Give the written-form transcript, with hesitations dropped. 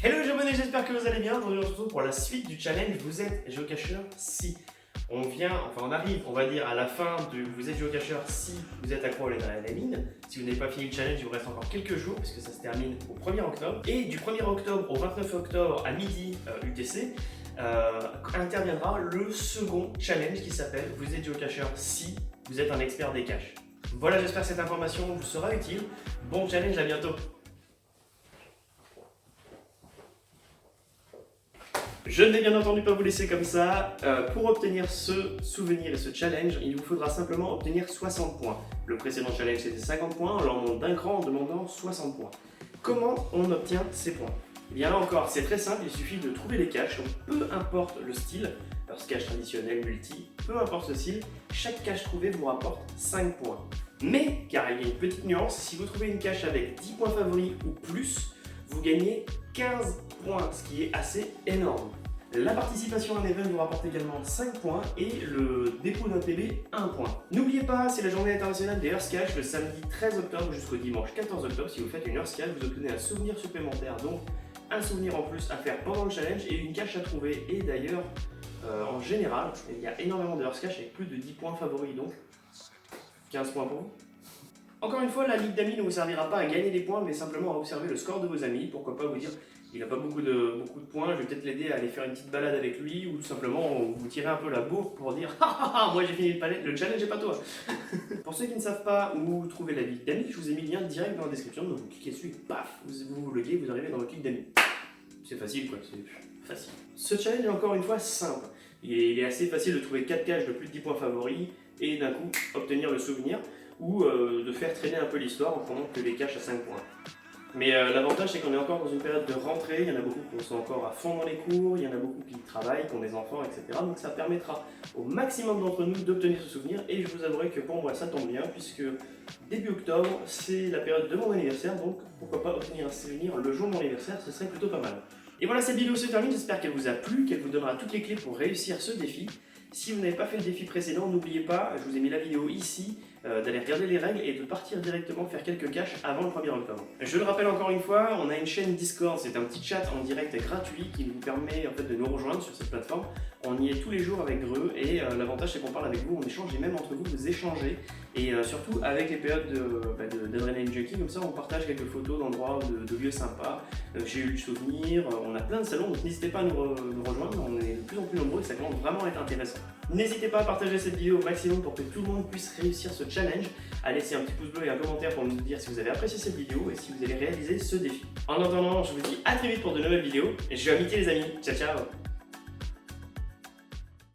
Hello les abonnés, j'espère que vous allez bien. Aujourd'hui on se retrouve pour la suite du challenge Vous êtes géocacheur si. On arrive, on va dire, à la fin de Vous êtes géocacheur si vous êtes accro à l'adrénaline. Si vous n'avez pas fini le challenge, il vous reste encore quelques jours puisque ça se termine au 1er octobre. Et du 1er octobre au 29 octobre à midi UTC, interviendra le second challenge qui s'appelle Vous êtes géocacheur si vous êtes un expert des caches. Voilà, j'espère que cette information vous sera utile. Bon challenge, à bientôt. Je ne vais bien entendu pas vous laisser comme ça. Pour obtenir ce souvenir et ce challenge, il vous faudra simplement obtenir 60 points. Le précédent challenge c'était 50 points, on leur monte d'un cran en demandant 60 points. Comment on obtient ces points? Eh bien là encore, c'est très simple, il suffit de trouver les caches, donc peu importe le style, parce que cache traditionnelle, multi, peu importe le style, chaque cache trouvée vous rapporte 5 points. Mais, car il y a une petite nuance, si vous trouvez une cache avec 10 points favoris ou plus, vous gagnez 15 points, ce qui est assez énorme. La participation à un event vous rapporte également 5 points et le dépôt d'un PB 1 point. N'oubliez pas, c'est la journée internationale des Earth Cache le samedi 13 octobre jusqu'au dimanche 14 octobre. Si vous faites une Earth Cache, vous obtenez un souvenir supplémentaire, donc un souvenir en plus à faire pendant le challenge et une cache à trouver. Et d'ailleurs, en général, il y a énormément de Earth Cache avec plus de 10 points favoris, donc 15 points pour vous. Encore une fois, la ligue d'amis ne vous servira pas à gagner des points, mais simplement à observer le score de vos amis. Pourquoi pas vous dire, il n'a pas beaucoup de points, je vais peut-être l'aider à aller faire une petite balade avec lui, ou tout simplement vous tirer un peu la bourre pour dire « Ah, moi j'ai fini le challenge et pas toi !» Pour ceux qui ne savent pas où trouver la ligue d'amis, je vous ai mis le lien direct dans la description, donc vous cliquez dessus, paf, vous loguez, vous arrivez dans votre ligue d'amis. C'est facile quoi, c'est facile. Ce challenge est encore une fois simple. Il est assez facile de trouver 4 caches de plus de 10 points favoris et d'un coup obtenir le souvenir, ou de faire traîner un peu l'histoire en prenant que les caches à 5 points. Mais l'avantage c'est qu'on est encore dans une période de rentrée, il y en a beaucoup qui sont encore à fond dans les cours, il y en a beaucoup qui travaillent, qui ont des enfants, etc. Donc ça permettra au maximum d'entre nous d'obtenir ce souvenir, et je vous avouerai que pour moi ça tombe bien, puisque début octobre c'est la période de mon anniversaire, donc pourquoi pas obtenir un souvenir le jour de mon anniversaire, ce serait plutôt pas mal. Et voilà, cette vidéo se termine, j'espère qu'elle vous a plu, qu'elle vous donnera toutes les clés pour réussir ce défi. Si vous n'avez pas fait le défi précédent, n'oubliez pas, je vous ai mis la vidéo ici, d'aller regarder les règles et de partir directement faire quelques caches avant le 1er octobre. Je le rappelle encore une fois, on a une chaîne Discord, c'est un petit chat en direct gratuit qui vous permet en fait de nous rejoindre sur cette plateforme. On y est tous les jours avec Greux et l'avantage c'est qu'on parle avec vous, on échange et même entre vous, vous échangez. Et surtout avec les périodes d'Adrenaline Junkie, comme ça on partage quelques photos d'endroits, de lieux sympas. J'ai eu le souvenir, on a plein de salons, donc n'hésitez pas à nous rejoindre, on est de plus en plus nombreux et ça commence vraiment à être intéressant. N'hésitez pas à partager cette vidéo au maximum pour que tout le monde puisse réussir ce challenge, à laisser un petit pouce bleu et un commentaire pour nous dire si vous avez apprécié cette vidéo et si vous allez réaliser ce défi. En attendant, je vous dis à très vite pour de nouvelles vidéos, et je vous amitié les amis, ciao ciao.